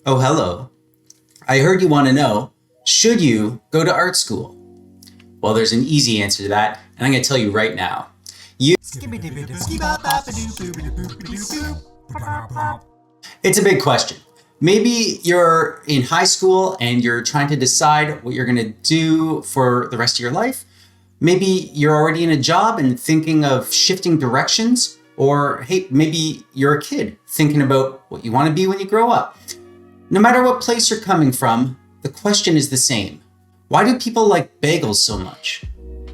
Oh, hello. I heard you want to know, should you go to art school? Well, there's an easy answer to that, and I'm going to tell you right now. It's a big question. Maybe you're in high school and you're trying to decide what you're going to do for the rest of your life. Maybe you're already in a job and thinking of shifting directions. Or hey, maybe you're a kid thinking about what you want to be when you grow up. No matter what place you're coming from, the question is the same. Why do people like bagels so much?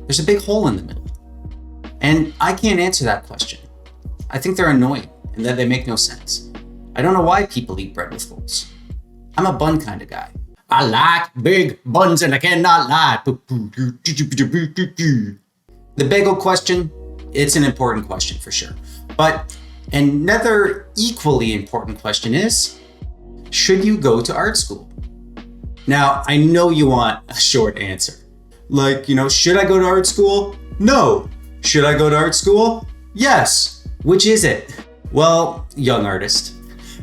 There's a big hole in the middle. And I can't answer that question. I think they're annoying and that they make no sense. I don't know why people eat bread with holes. I'm a bun kind of guy. I like big buns and I cannot lie. The bagel question, it's an important question for sure. But another equally important question is, should you go to art school? Now, I know you want a short answer. Like, should I go to art school? No. Should I go to art school? Yes. Which is it? Well, young artist,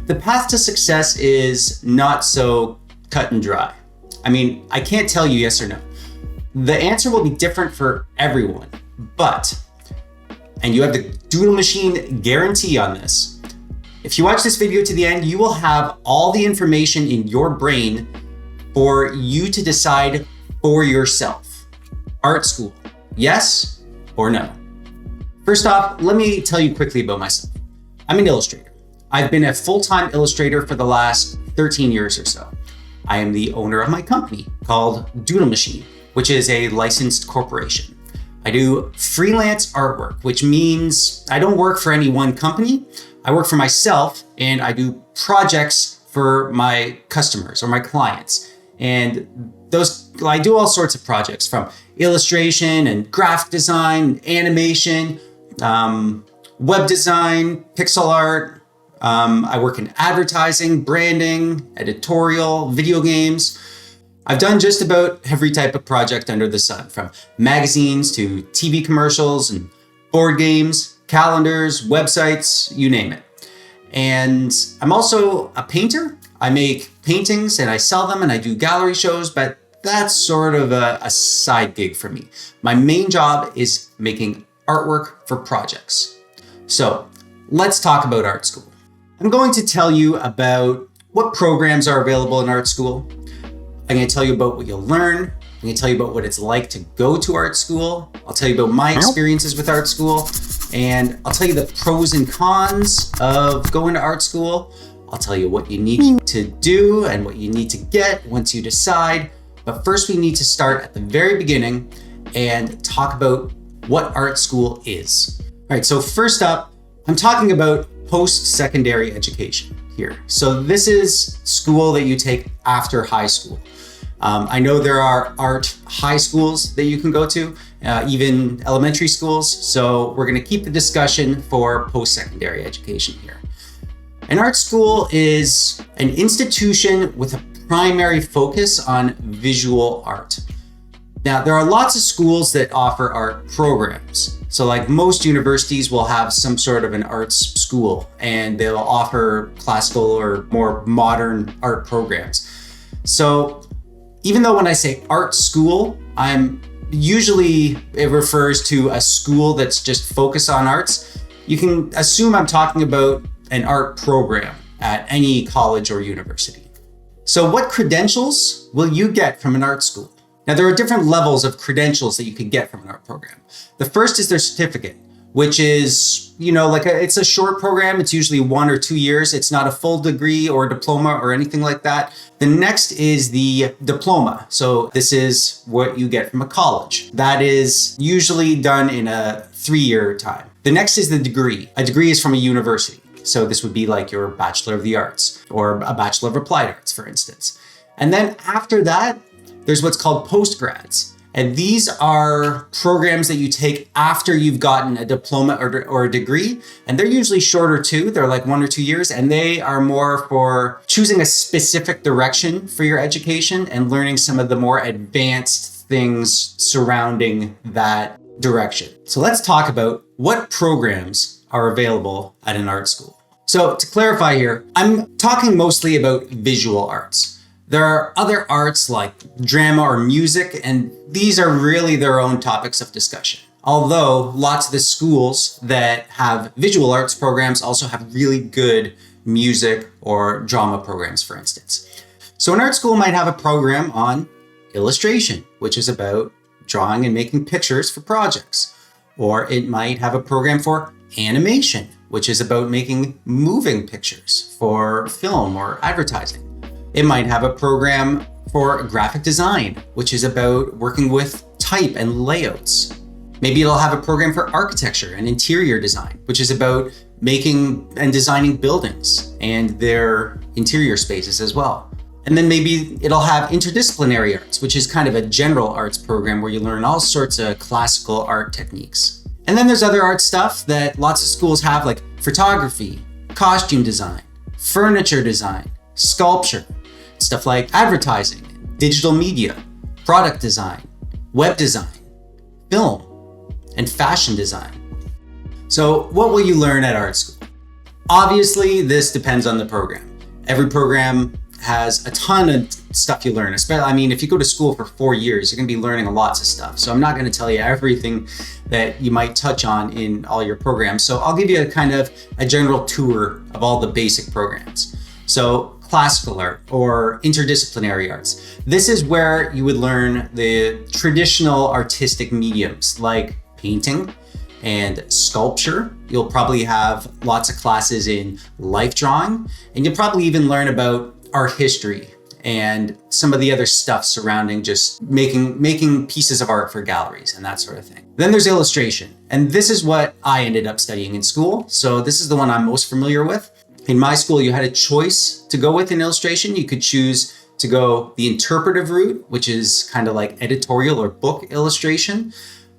the path to success is not so cut and dry. I can't tell you yes or no. The answer will be different for everyone, and you have the Doodlemachine guarantee on this. If you watch this video to the end, you will have all the information in your brain for you to decide for yourself. Art school, yes or no? First off, let me tell you quickly about myself. I'm an illustrator. I've been a full-time illustrator for the last 13 years or so. I am the owner of my company called Doodlemachine, which is a licensed corporation. I do freelance artwork, which means I don't work for any one company. I work for myself and I do projects for my customers or my clients. And I do all sorts of projects from illustration and graphic design, animation, web design, pixel art. I work in advertising, branding, editorial, video games. I've done just about every type of project under the sun, from magazines to TV commercials and board games, calendars, websites, you name it. And I'm also a painter. I make paintings and I sell them and I do gallery shows, but that's sort of a side gig for me. My main job is making artwork for projects. So let's talk about art school. I'm going to tell you about what programs are available in art school. I'm going to tell you about what you'll learn. I'm going to tell you about what it's like to go to art school. I'll tell you about my experiences with art school. And I'll tell you the pros and cons of going to art school. I'll tell you what you need to do and what you need to get once you decide. But first, we need to start at the very beginning and talk about what art school is. All right, so first up, I'm talking about post-secondary education here. So this is school that you take after high school. I know there are art high schools that you can go to, even elementary schools. So we're going to keep the discussion for post-secondary education here. An art school is an institution with a primary focus on visual art. Now, there are lots of schools that offer art programs. So like most universities will have some sort of an arts school and they'll offer classical or more modern art programs. So even though when I say art school, it refers to a school that's just focused on arts. You can assume I'm talking about an art program at any college or university. So what credentials will you get from an art school? Now, there are different levels of credentials that you can get from an art program. The first is their certificate, which is, it's a short program. It's usually 1 or 2 years. It's not a full degree or diploma or anything like that. The next is the diploma. So this is what you get from a college. That is usually done in a 3-year time. The next is the degree. A degree is from a university. So this would be like your Bachelor of the Arts or a Bachelor of Applied Arts, for instance. And then after that, there's what's called postgrads. And these are programs that you take after you've gotten a diploma or a degree. And they're usually shorter too. They're like 1 or 2 years. And they are more for choosing a specific direction for your education and learning some of the more advanced things surrounding that direction. So let's talk about what programs are available at an art school. So to clarify here, I'm talking mostly about visual arts. There are other arts like drama or music, and these are really their own topics of discussion. Although lots of the schools that have visual arts programs also have really good music or drama programs, for instance. So an art school might have a program on illustration, which is about drawing and making pictures for projects. Or it might have a program for animation, which is about making moving pictures for film or advertising. It might have a program for graphic design, which is about working with type and layouts. Maybe it'll have a program for architecture and interior design, which is about making and designing buildings and their interior spaces as well. And then maybe it'll have interdisciplinary arts, which is kind of a general arts program where you learn all sorts of classical art techniques. And then there's other art stuff that lots of schools have, like photography, costume design, furniture design, sculpture, stuff like advertising, digital media, product design, web design, film, and fashion design. So what will you learn at art school? Obviously, this depends on the program. Every program has a ton of stuff you learn. Especially, if you go to school for 4 years, you're gonna be learning lots of stuff. So I'm not gonna tell you everything that you might touch on in all your programs. So I'll give you a kind of a general tour of all the basic programs. So classical art or interdisciplinary arts. This is where you would learn the traditional artistic mediums like painting and sculpture. You'll probably have lots of classes in life drawing, and you'll probably even learn about art history and some of the other stuff surrounding just making pieces of art for galleries and that sort of thing. Then there's illustration, and this is what I ended up studying in school. So this is the one I'm most familiar with. In my school, you had a choice to go with in illustration. You could choose to go the interpretive route, which is kind of like editorial or book illustration.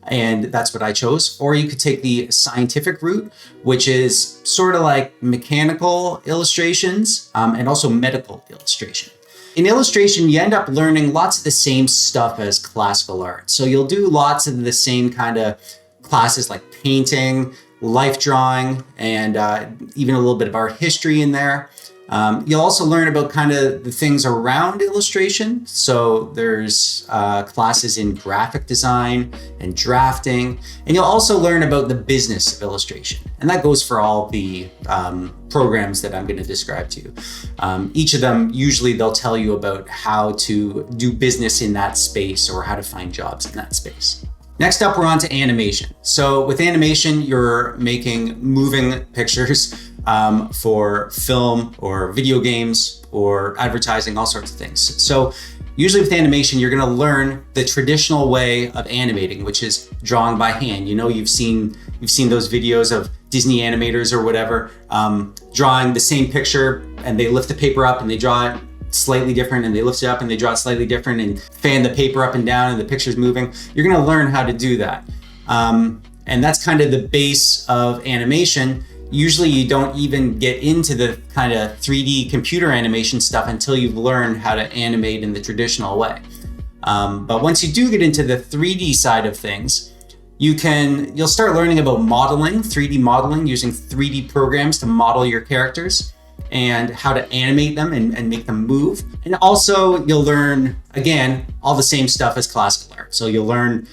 And that's what I chose. Or you could take the scientific route, which is sort of like mechanical illustrations and also medical illustration. In illustration, you end up learning lots of the same stuff as classical art. So you'll do lots of the same kind of classes like painting, life drawing, and even a little bit of art history in there. You'll also learn about kind of the things around illustration. So there's classes in graphic design and drafting, and you'll also learn about the business of illustration. And that goes for all the programs that I'm going to describe to you. Each of them, usually they'll tell you about how to do business in that space or how to find jobs in that space. Next up, we're on to animation. So with animation, you're making moving pictures for film or video games or advertising, all sorts of things. So usually with animation, you're gonna learn the traditional way of animating, which is drawing by hand. You've seen those videos of Disney animators or whatever, drawing the same picture, and they lift the paper up and they draw it slightly different, and they lift it up and they draw it slightly different and fan the paper up and down and the picture's moving. You're gonna learn how to do that. And that's kind of the base of animation. Usually you don't even get into the kind of 3D computer animation stuff until you've learned how to animate in the traditional way. But once you do get into the 3D side of things, you'll start learning about modeling, 3D modeling, using 3D programs to model your characters and how to animate them and make them move. And also you'll learn, again, all the same stuff as classical art. So you'll learn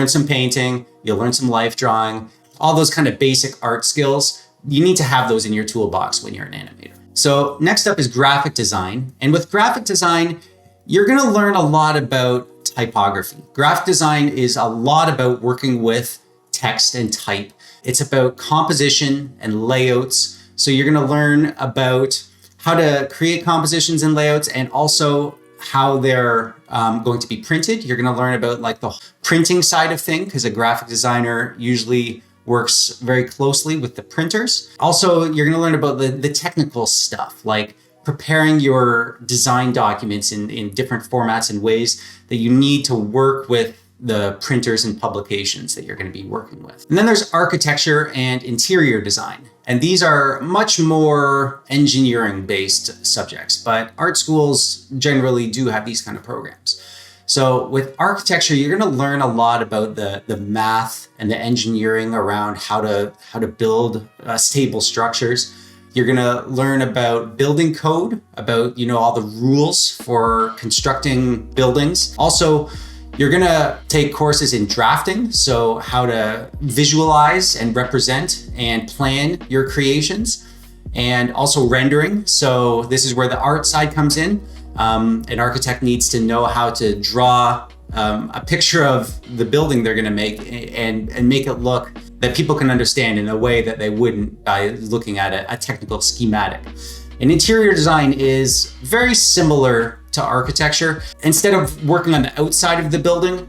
some painting, you'll learn some life drawing, all those kind of basic art skills. You need to have those in your toolbox when you're an animator. So next up is graphic design. And with graphic design, you're gonna learn a lot about typography. Graphic design is a lot about working with text and type. It's about composition and layouts. So you're gonna learn about how to create compositions and layouts, and also how they're going to be printed. You're gonna learn about like the printing side of things, because a graphic designer usually works very closely with the printers. Also, you're gonna learn about the technical stuff, like preparing your design documents in different formats and ways that you need to work with the printers and publications that you're going to be working with. And then there's architecture and interior design. And these are much more engineering-based subjects, but art schools generally do have these kind of programs. So with architecture, you're going to learn a lot about the math and the engineering around how to build stable structures. You're gonna learn about building code, about, all the rules for constructing buildings. Also, you're gonna take courses in drafting, so how to visualize and represent and plan your creations, and also rendering. So this is where the art side comes in. An architect needs to know how to draw a picture of the building they're gonna make and make it look that people can understand in a way that they wouldn't by looking at a technical schematic. And interior design is very similar to architecture. Instead of working on the outside of the building,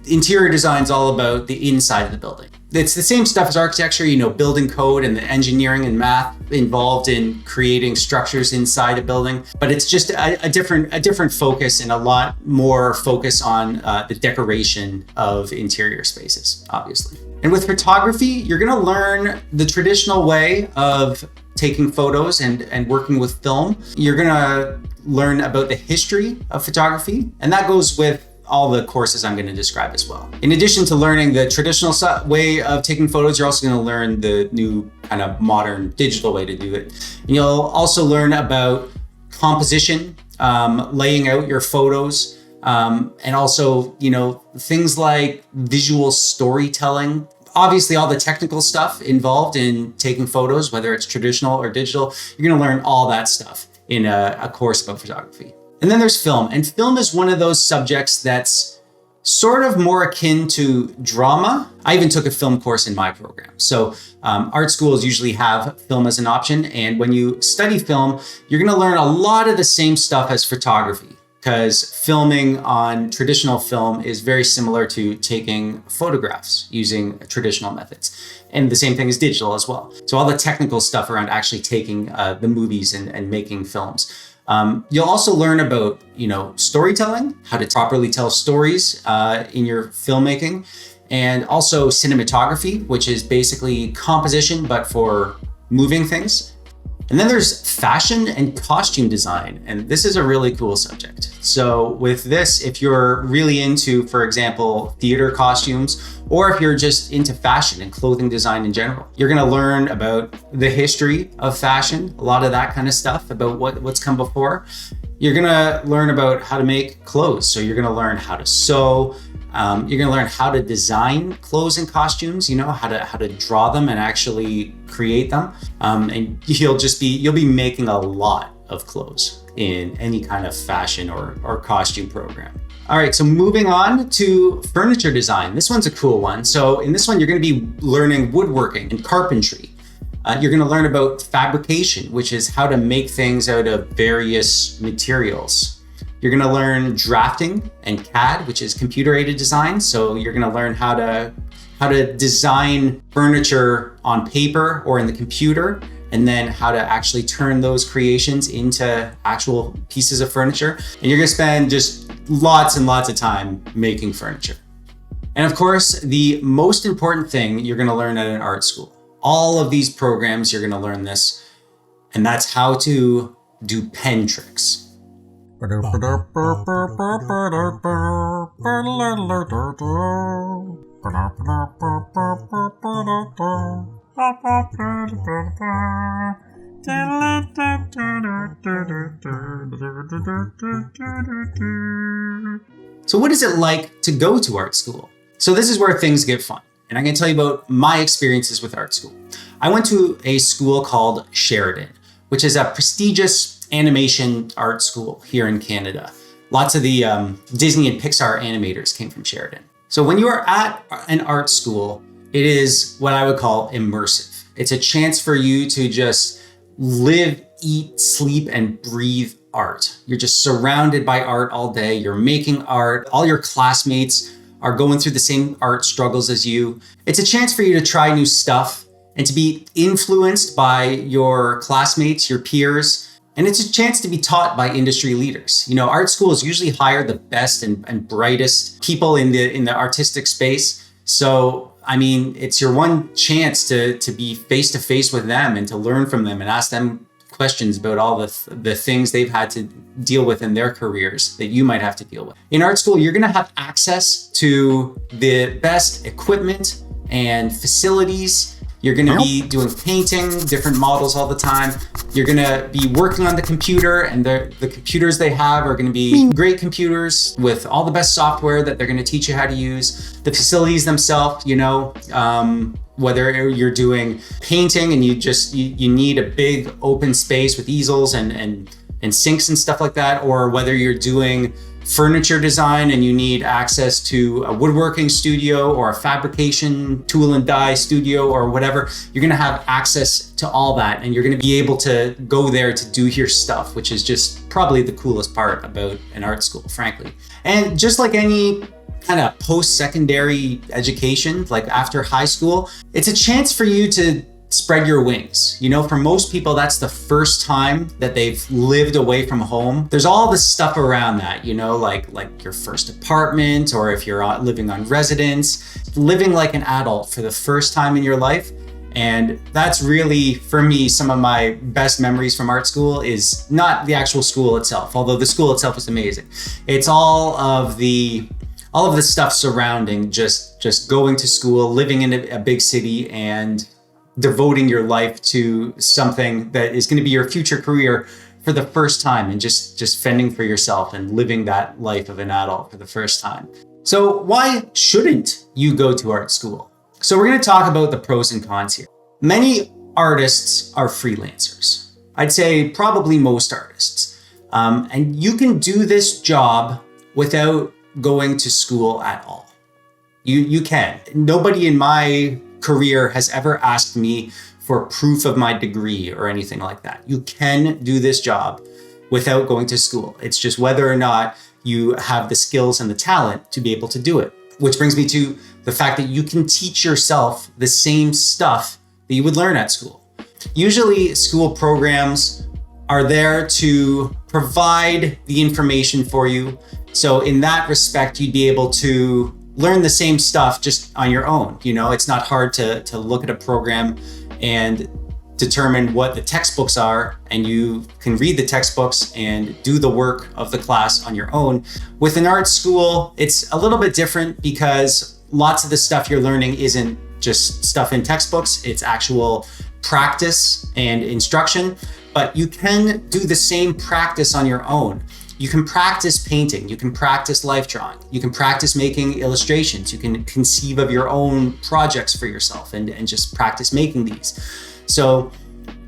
interior design is all about the inside of the building. It's the same stuff as architecture, building code and the engineering and math involved in creating structures inside a building, but it's just a different focus and a lot more focus on the decoration of interior spaces, obviously. And with photography, you're gonna learn the traditional way of taking photos and working with film. You're gonna learn about the history of photography, and that goes with all the courses I'm going to describe as well. In addition to learning the traditional way of taking photos, you're also going to learn the new kind of modern digital way to do it. And you'll also learn about composition, laying out your photos, and also, things like visual storytelling. Obviously, all the technical stuff involved in taking photos, whether it's traditional or digital, you're going to learn all that stuff in a course about photography. And then there's film. And film is one of those subjects that's sort of more akin to drama. I even took a film course in my program. So art schools usually have film as an option. And when you study film, you're going to learn a lot of the same stuff as photography, because filming on traditional film is very similar to taking photographs using traditional methods. And the same thing is digital as well. So all the technical stuff around actually taking the movies and making films. You'll also learn about, storytelling, how to properly tell stories in your filmmaking, and also cinematography, which is basically composition, but for moving things. And then there's fashion and costume design, and this is a really cool subject. So with this, if you're really into, for example, theater costumes, or if you're just into fashion and clothing design in general, you're gonna learn about the history of fashion, a lot of that kind of stuff, about what's come before. You're gonna learn about how to make clothes. So you're gonna learn how to sew. You're gonna learn how to design clothes and costumes, how to draw them and actually create them. And you'll be making a lot of clothes in any kind of fashion or costume program. All right, so moving on to furniture design. This one's a cool one. So in this one, you're gonna be learning woodworking and carpentry. You're gonna learn about fabrication, which is how to make things out of various materials. You're gonna learn drafting and CAD, which is computer-aided design. So you're gonna learn how to design furniture on paper or in the computer, and then how to actually turn those creations into actual pieces of furniture. And you're gonna spend just lots and lots of time making furniture. And of course, the most important thing you're gonna learn at an art school. All of these programs, you're gonna learn this, and that's how to do pen tricks. So what is it like to go to art school? So this is where things get fun. And I'm going to tell you about my experiences with art school. I went to a school called Sheridan, which is a prestigious animation art school here in Canada. Lots of the Disney and Pixar animators came from Sheridan. So when you are at an art school, it is what I would call immersive. It's a chance for you to just live, eat, sleep, and breathe art. You're just surrounded by art all day. You're making art. All your classmates are going through the same art struggles as you. It's a chance for you to try new stuff and to be influenced by your classmates, your peers. And it's a chance to be taught by industry leaders. Art schools usually hire the best and brightest people in the artistic space. So, it's your one chance to be face to face with them and to learn from them and ask them questions about all the things they've had to deal with in their careers that you might have to deal with. In art school, you're gonna have access to the best equipment and facilities. You're going to be doing painting, different models all the time. You're going to be working on the computer, and the computers they have are going to be great computers with all the best software that they're going to teach you how to use. The facilities themselves, whether you're doing painting and you need a big open space with easels and sinks and stuff like that, or whether you're doing furniture design and you need access to a woodworking studio or a fabrication tool and die studio or whatever, you're going to have access to all that, and you're going to be able to go there to do your stuff, which is just probably the coolest part about an art school, frankly. And just like any kind of post-secondary education, like after high school, it's a chance for you to spread your wings. For most people, that's the first time that they've lived away from home. There's all this stuff around that, like your first apartment, or if you're living on residence, living like an adult for the first time in your life. And that's really, for me, some of my best memories from art school is not the actual school itself, although the school itself was amazing. It's all of the stuff surrounding just going to school, living in a big city, and devoting your life to something that is going to be your future career for the first time, and just fending for yourself and living that life of an adult for the first time. So why shouldn't you go to art school? So we're going to talk about the pros and cons here. Many artists are freelancers. I'd say probably most artists. And you can do this job without going to school at all. You can. Nobody in my career has ever asked me for proof of my degree or anything like that. You can do this job without going to school. It's just whether or not you have the skills and the talent to be able to do it. Which brings me to the fact that you can teach yourself the same stuff that you would learn at school. Usually school programs are there to provide the information for you. So in that respect, you'd be able to learn the same stuff just on your own. It's not hard to look at a program and determine what the textbooks are, and you can read the textbooks and do the work of the class on your own. With an art school, it's a little bit different because lots of the stuff you're learning isn't just stuff in textbooks, it's actual practice and instruction, but you can do the same practice on your own. You can practice painting, you can practice life drawing, you can practice making illustrations, you can conceive of your own projects for yourself and just practice making these. So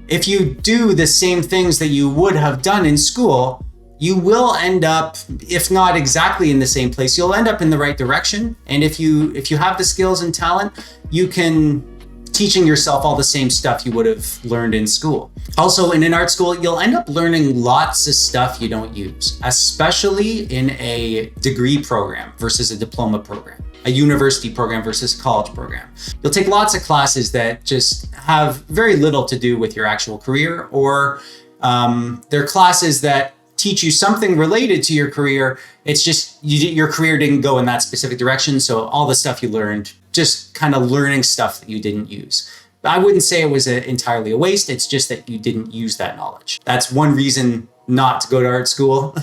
if you do the same things that you would have done in school, you will end up, if not exactly in the same place, you'll end up in the right direction. And if you have the skills and talent, you can teaching yourself all the same stuff you would have learned in school. Also, in an art school, you'll end up learning lots of stuff you don't use, especially in a degree program versus a diploma program, a university program versus a college program. You'll take lots of classes that just have very little to do with your actual career, or they're classes that teach you something related to your career. It's just your career didn't go in that specific direction. So all the stuff you learned, just kind of learning stuff that you didn't use. I wouldn't say it was entirely a waste. It's just that you didn't use that knowledge. That's one reason not to go to art school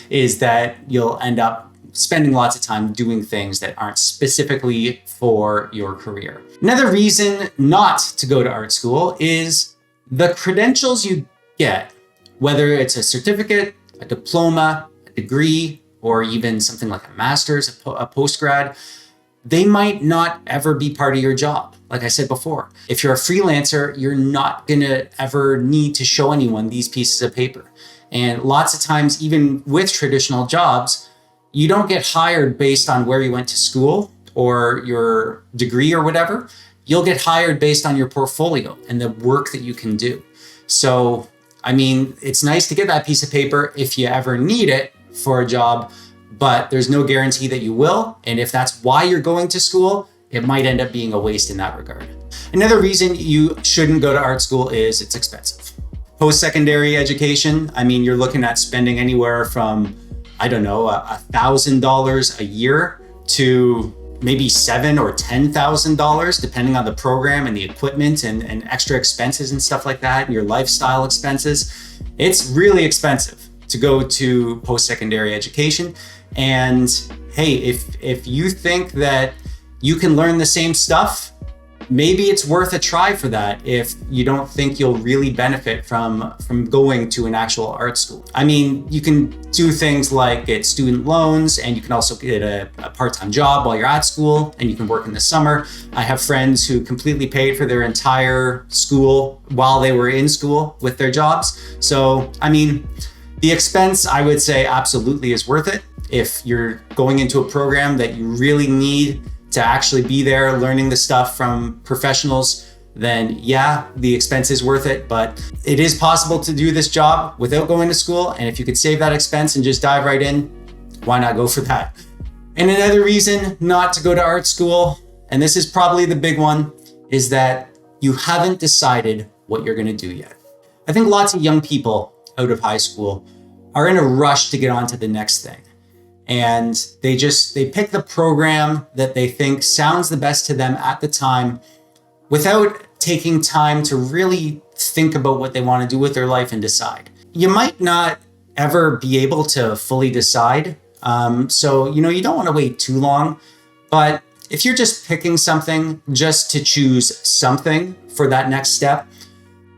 is that you'll end up spending lots of time doing things that aren't specifically for your career. Another reason not to go to art school is the credentials you get, whether it's a certificate, a diploma, a degree, or even something like a master's, a postgrad, they might not ever be part of your job. Like I said before, if you're a freelancer, you're not gonna ever need to show anyone these pieces of paper. And lots of times, even with traditional jobs, you don't get hired based on where you went to school or your degree or whatever. You'll get hired based on your portfolio and the work that you can do. So, I mean, it's nice to get that piece of paper if you ever need it for a job, but there's no guarantee that you will. And if that's why you're going to school, it might end up being a waste in that regard. Another reason you shouldn't go to art school is it's expensive. Post-secondary education, I mean, you're looking at spending anywhere from, $1,000 a year to maybe $7,000 or $10,000, depending on the program and the equipment and extra expenses and stuff like that, and your lifestyle expenses. It's really expensive to go to post-secondary education. And hey, if you think that you can learn the same stuff maybe it's worth a try for that if you don't think you'll really benefit from going to an actual art school. I mean, you can do things like get student loans, and you can also get a part-time job while you're at school, and you can work in the summer. I have friends who completely paid for their entire school while they were in school with their jobs. So, I mean, the expense, I would say, absolutely is worth it. If you're going into a program that you really need to actually be there learning the stuff from professionals, then yeah, the expense is worth it. But it is possible to do this job without going to school. And if you could save that expense and just dive right in, why not go for that? And another reason not to go to art school, and this is probably the big one, is that you haven't decided what you're going to do yet. I think lots of young people out of high school are in a rush to get on to the next thing. And they pick the program that they think sounds the best to them at the time without taking time to really think about what they want to do with their life and decide. You might not ever be able to fully decide. So, you don't want to wait too long. But if you're just picking something just to choose something for that next step,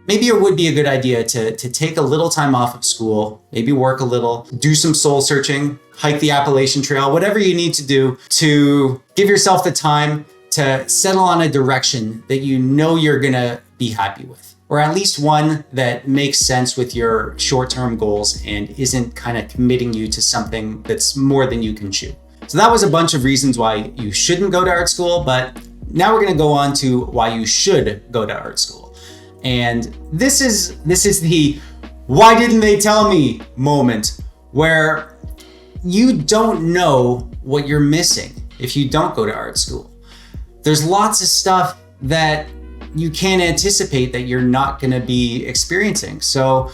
maybe it would be a good idea to take a little time off of school, maybe work a little, do some soul searching, hike the Appalachian Trail, whatever you need to do to give yourself the time to settle on a direction that you know you're gonna be happy with, or at least one that makes sense with your short-term goals and isn't kind of committing you to something that's more than you can chew. So that was a bunch of reasons why you shouldn't go to art school, but now we're gonna go on to why you should go to art school. And this is the why didn't they tell me moment, where you don't know what you're missing if you don't go to art school. There's lots of stuff that you can't anticipate that you're not going to be experiencing. So,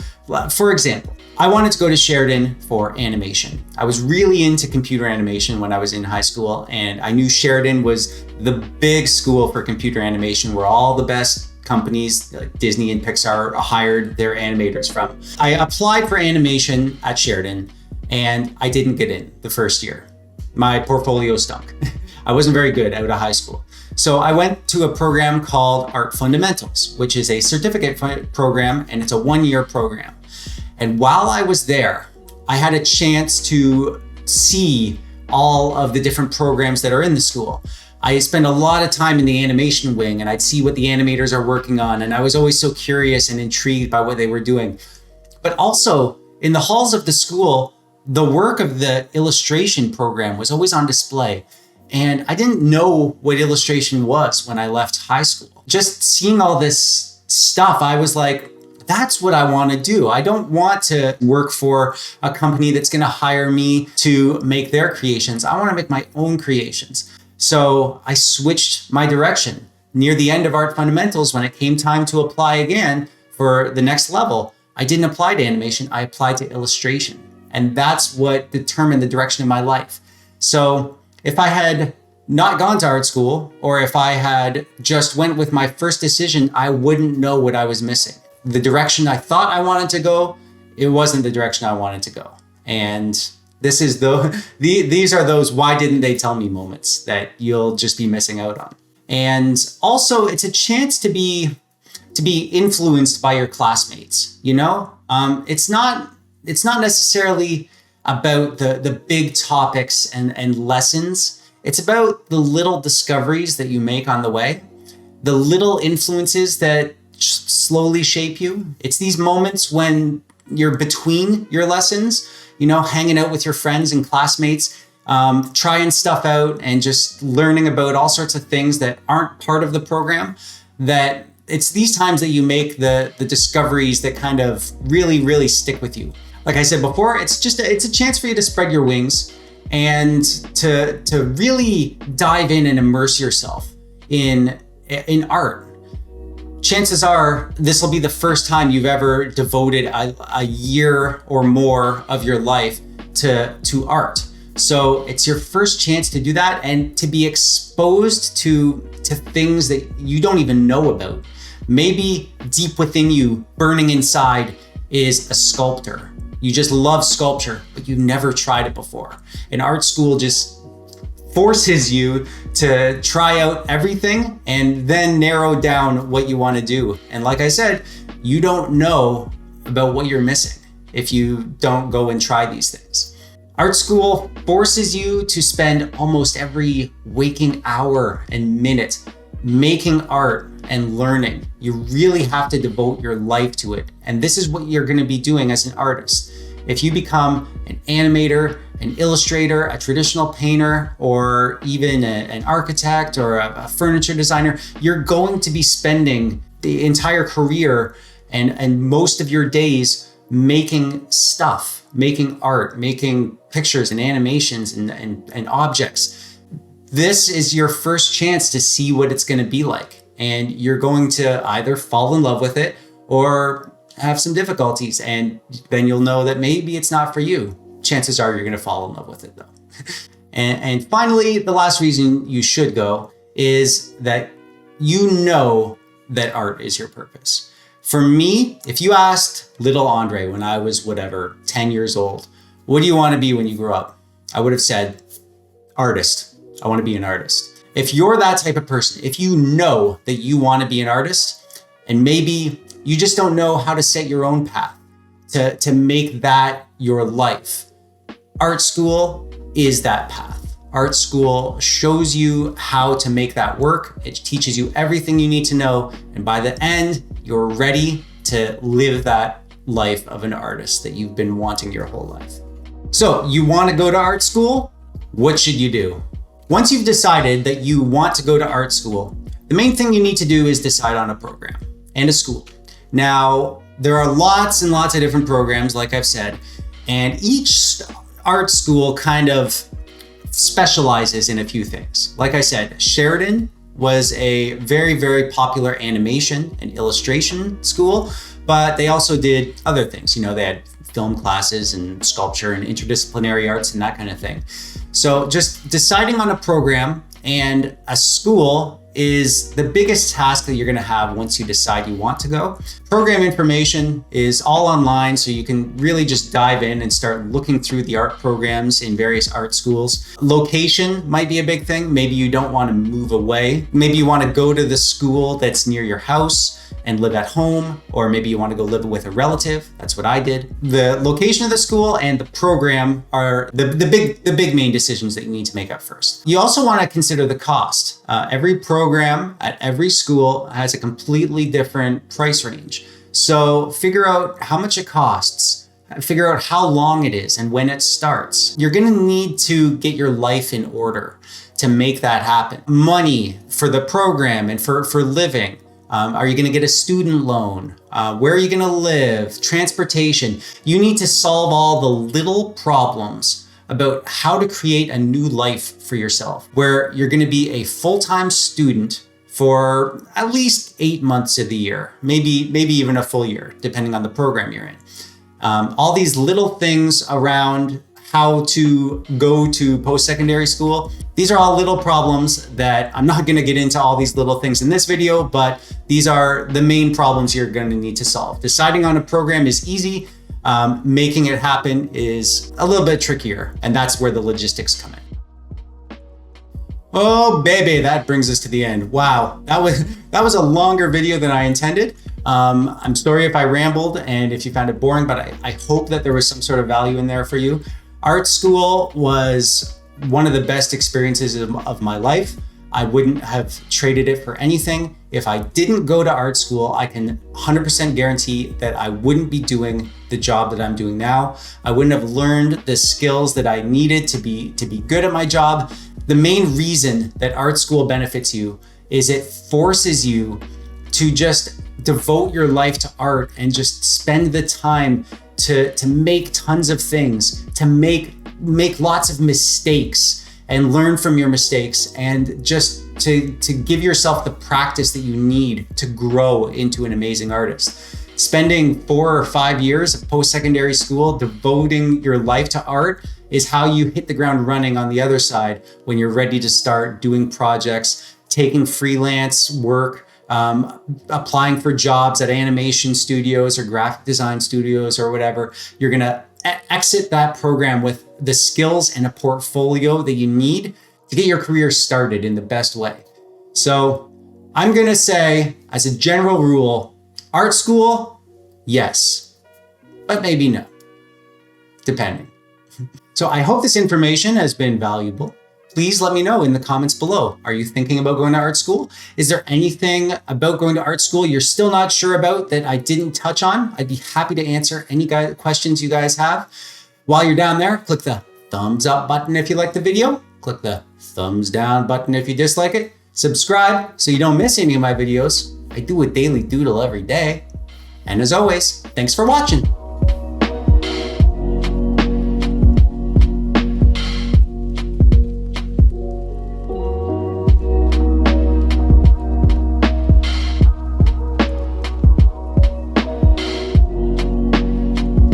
for example, I wanted to go to Sheridan for animation. I was really into computer animation when I was in high school, and I knew Sheridan was the big school for computer animation where all the best companies like Disney and Pixar hired their animators from. I applied for animation at Sheridan, and I didn't get in the first year. My portfolio stunk. I wasn't very good out of high school. So I went to a program called Art Fundamentals, which is a certificate program, and it's a 1-year program. And while I was there, I had a chance to see all of the different programs that are in the school. I spent a lot of time in the animation wing, and I'd see what the animators are working on. And I was always so curious and intrigued by what they were doing. But also in the halls of the school, the work of the illustration program was always on display. And I didn't know what illustration was when I left high school. Just seeing all this stuff, I was like, that's what I want to do. I don't want to work for a company that's going to hire me to make their creations. I want to make my own creations. So I switched my direction. Near the end of Art Fundamentals, when it came time to apply again for the next level, I didn't apply to animation, I applied to illustration. And that's what determined the direction of my life. So if I had not gone to art school, or if I had just went with my first decision, I wouldn't know what I was missing. The direction I thought I wanted to go, it wasn't the direction I wanted to go. And this is these are those why didn't they tell me moments that you'll just be missing out on. And also it's a chance to be influenced by your classmates, It's not necessarily about the big topics and lessons. It's about the little discoveries that you make on the way, the little influences that slowly shape you. It's these moments when you're between your lessons, hanging out with your friends and classmates, trying stuff out and just learning about all sorts of things that aren't part of the program, that it's these times that you make the discoveries that kind of really, really stick with you. Like I said before, it's a chance for you to spread your wings and to really dive in and immerse yourself in art. Chances are this will be the first time you've ever devoted a year or more of your life to art. So it's your first chance to do that and to be exposed to things that you don't even know about. Maybe deep within you, burning inside, is a sculptor. You just love sculpture, but you've never tried it before. And art school just forces you to try out everything and then narrow down what you want to do. And like I said, you don't know about what you're missing if you don't go and try these things. Art school forces you to spend almost every waking hour and minute making art and learning. You really have to devote your life to it. And this is what you're going to be doing as an artist. If you become an animator, an illustrator, a traditional painter, or even an architect or a furniture designer, you're going to be spending the entire career and most of your days making stuff, making art, making pictures and animations and objects. This is your first chance to see what it's going to be like. And you're going to either fall in love with it or have some difficulties, and then you'll know that maybe it's not for you. Chances are you're going to fall in love with it though. And finally, the last reason you should go is that you know that art is your purpose. For me, if you asked little Andre when I was 10 years old, what do you want to be when you grow up? I would have said artist. I want to be an artist. If you're that type of person, if you know that you want to be an artist, and maybe you just don't know how to set your own path to make that your life, art school is that path. Art school shows you how to make that work. It teaches you everything you need to know. And by the end, you're ready to live that life of an artist that you've been wanting your whole life. So you want to go to art school? What should you do? Once you've decided that you want to go to art school, the main thing you need to do is decide on a program and a school. Now, there are lots and lots of different programs, like I've said, and each art school kind of specializes in a few things. Like I said, Sheridan was a very, very popular animation and illustration school, but they also did other things. They had film classes and sculpture and interdisciplinary arts and that kind of thing. So just deciding on a program and a school is the biggest task that you're going to have once you decide you want to go. Program information is all online, so you can really just dive in and start looking through the art programs in various art schools. Location might be a big thing. Maybe you don't want to move away. Maybe you want to go to the school that's near your house and live at home, or maybe you want to go live with a relative. That's what I did. The location of the school and the program are the big main decisions that you need to make up first. You also want to consider the cost. Every program at every school has a completely different price range. So figure out how much it costs, figure out how long it is and when it starts. You're going to need to get your life in order to make that happen. Money for the program and for living. Are you going to get a student loan? Where are you going to live? Transportation. You need to solve all the little problems about how to create a new life for yourself, where you're going to be a full-time student for at least 8 months of the year, maybe even a full year, depending on the program you're in. All these little things around how to go to post-secondary school. These are all little problems that I'm not going to get into all these little things in this video, but these are the main problems you're going to need to solve. Deciding on a program is easy. Making it happen is a little bit trickier, and that's where the logistics come in. Oh baby, that brings us to the end. Wow, that was a longer video than I intended. I'm sorry if I rambled and if you found it boring, but I hope that there was some sort of value in there for you. Art school was one of the best experiences of my life. I wouldn't have traded it for anything. If I didn't go to art school, I can 100% guarantee that I wouldn't be doing the job that I'm doing now. I wouldn't have learned the skills that I needed to be good at my job. The main reason that art school benefits you is it forces you to just devote your life to art and just spend the time to make tons of things, to make lots of mistakes and learn from your mistakes, and just to give yourself the practice that you need to grow into an amazing artist. Spending 4 or 5 years of post-secondary school devoting your life to art is how you hit the ground running on the other side when you're ready to start doing projects, taking freelance work, applying for jobs at animation studios or graphic design studios or whatever. You're going to exit that program with the skills and a portfolio that you need to get your career started in the best way. So I'm gonna say, as a general rule, art school, yes, but maybe no, depending. So I hope this information has been valuable. Please let me know in the comments below. Are you thinking about going to art school? Is there anything about going to art school you're still not sure about that I didn't touch on? I'd be happy to answer any questions you guys have. While you're down there, click the thumbs up button if you like the video. Click the thumbs down button if you dislike it. Subscribe so you don't miss any of my videos. I do a daily doodle every day. And as always, thanks for watching.